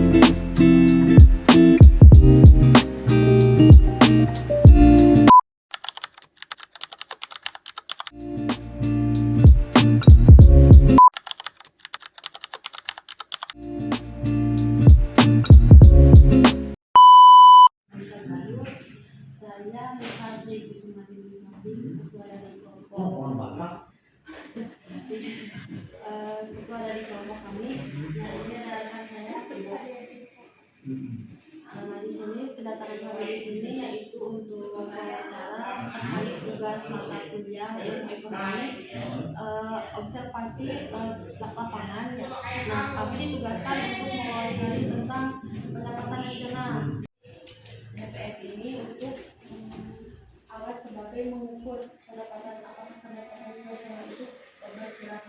Saya Nisa Sri Kusuma Dewi Sumadi, ketua dari kelompok. Ketua dari kelompok kami. Nah, ini adalah rekan saya. Nah, di sini kedatangan kami di sini yaitu untuk wawancara terkait tugas mata kuliah ilmu ekonomi, observasi lapangan. Nah, kami ditugaskan untuk mewawancari tentang pendapatan nasional. TPS ini untuk alat sebagai mengukur pendapatan nasional itu bergerak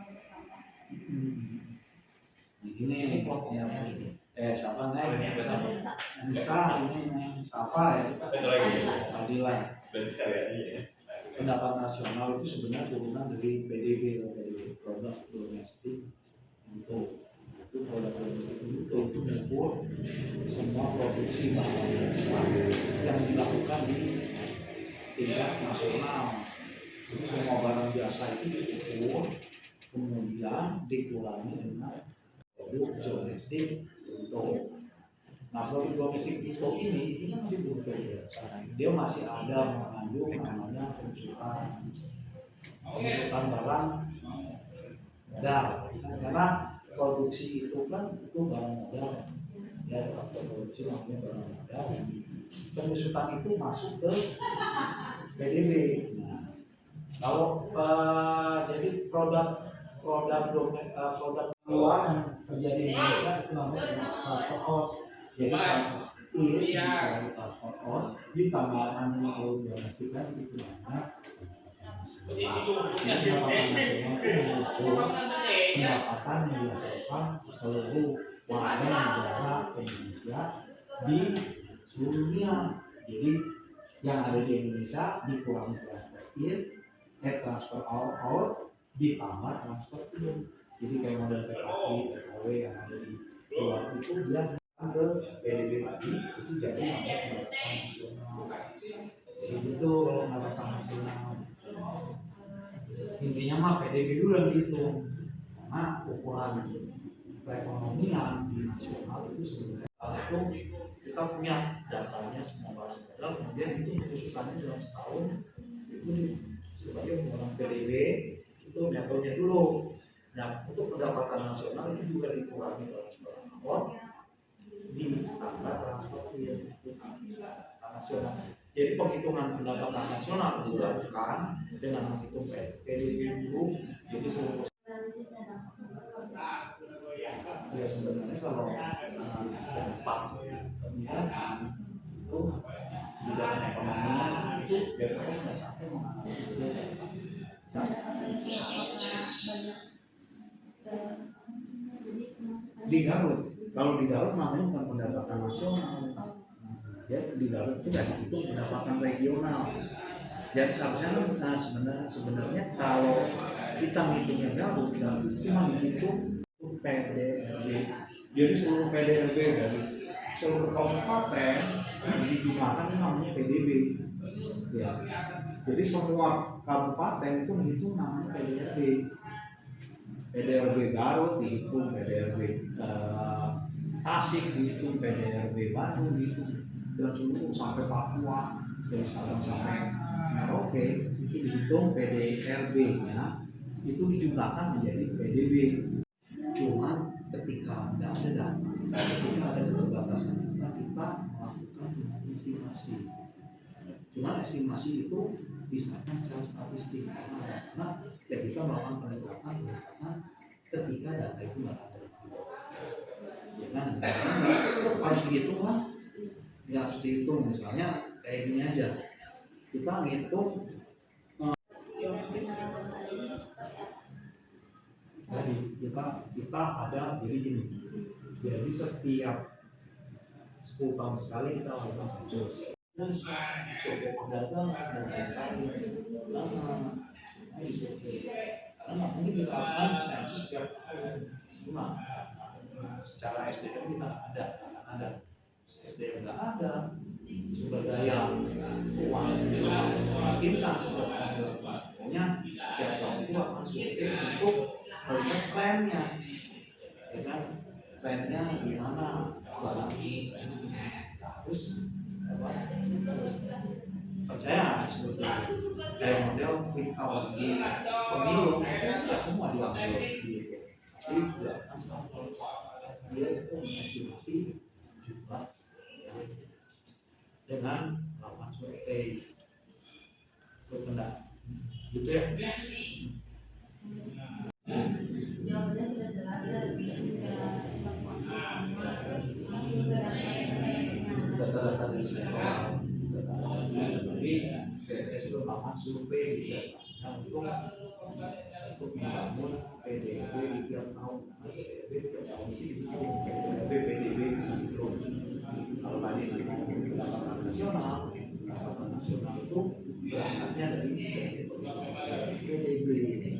bertambah. Begini ya, siapa nih? Nisa, ini Safa ya. Fadila. Pendapat nasional itu sebenarnya turunan dari PDB atau PDB produk domestik untuk itu produk domestik itu mengukur semua produksi barang jasa yang dilakukan di tingkat nasional. Jadi semua barang jasa itu diukur kemudian dikurangi dengan produk domestik bruto. Nah, produk domestik bruto ini kan masih bruto ya. Dia masih ada mengandung namanya penjualan barang modal. Karena produksi itu kan itu barang modal ya, faktor produksi namanya barang modal. Pengusutan itu masuk ke PDB. Nah, kalau jadi produk luar yang terjadi di Indonesia itu namanya transport. Jadi transport ditambahkan dengan produk domestik kan itu namanya pendapatan yang dihasilkan seluruh warga negara Indonesia di seluruh dunia. Jadi yang ada di Indonesia dikurangi transfer out ditambah transfer in. Jadi kayak model TKI, TKW yang ada di luar itu dia ke PDB tadi itu jadi pendapatan nasional. Jadi itu pendapatan nasional. Intinya mah PDB dulu yang dihitung. Karena ukuran perekonomian di nasional itu sebenarnya itu kita punya datanya semua barang modal, kemudian itu pengusutannya dalam setahun itu sebagai pengurangan PDB itu metodenya dulu. Nah, untuk pendapatan nasional itu juga dikurangi transfer out ditambah transfer in nasional. Jadi penghitungan pendapatan nasional dilakukan dengan menghitung PDB dulu. Jadi seluruh ya sebenarnya kalau dampak kebijakan itu kebijakan ekonominya itu BPS nggak sampai menganalisis di Garut. Kalau di Garut namanya bukan pendapatan nasional. Ya, di Garut itu kan itu pendapatan regional. Jadi seharusnya sebenarnya kalau kita ngitungnya Garut itu cuma dihitung PDRB. Jadi seluruh PDRB dari seluruh kabupaten dijumlahkan itu namanya PDB. Ya. Jadi semua kabupaten itu dihitung namanya PDRB. PDRB Garut dihitung, PDRB Tasik dihitung, PDRB Bandung dihitung, dan seluruh sampai Papua dari Sabang sampai Merauke itu dihitung PDRB-nya itu dijumlahkan menjadi PDB. Cuman ketika ada data, ketika ada keterbatasan data, kita melakukan estimasi. Cuman estimasi itu bisa secara statistik karena ya kita melakukan pendekatan ketika data itu nggak ada. Ya kan, harus dihitung kan? Ya harus dihitung, misalnya kayak gini aja. Kita ngitung jadi kita ada jadi gini. Jadi setiap 10 tahun sekali kita lakukan sensus. Suku pedagang dan lain-lain. Karena nggak mungkin dilakukan sensus setiap tahun. Cuma secara SDM kita nggak ada, akan ada. SDM nggak ada, sumber daya keuangan juga memungkinkan setiap tahun dilakukan. Pokoknya setiap tahun itu akan survei untuk melihat trennya, ya kan? Trennya gimana, barang ini trennya gimana. Harus apa? Percaya sebetulnya kayak model quick count di pemilu kita semua diambil gitu. Jadi gerakan sampel dia itu mengestimasi jumlah ya, dengan melakukan survei berkendak gitu ya. Jawabannya sudah jelas ya, sudah Data-data dari sektoral, data-data dari BPS sudah melakukan survei di tiap tahun untuk membangun PDB di tiap tahun. PDB tiap tahun ini dihitung PDB dihitung. Kalau tadi pendapatan nasional itu berangkatnya dari PDB.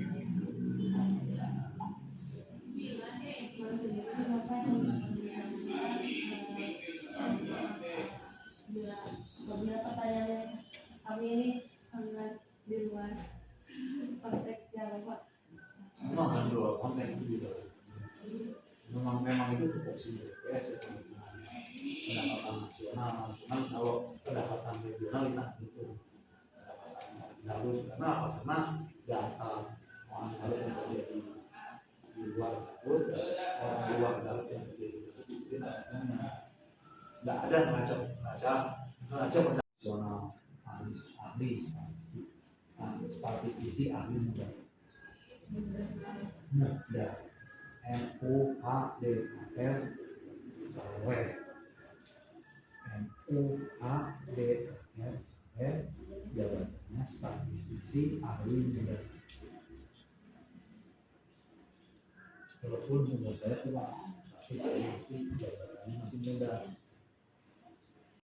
Apabila pertanyaan kami ini sangat di luar konteks yang Bapak. Memang kan di luar konteks itu juga. Memang itu tupoksi BPS ya, pendapatan nasional. Cuman kalau pendapatan regional itu pendapatan Garut karena apa? Karena data orang Garut yang terjadi di luar Garut, orang luar Garut yang terjadi di Garut itu nggak ada neraca pendapatan nasional, ahli statistisi ahli muda. MUHDAR Sawe MUHDAR Sawe jabatannya statistisi ahli muda. Walaupun umur saya tua, tapi saya masih jabatannya masih muda.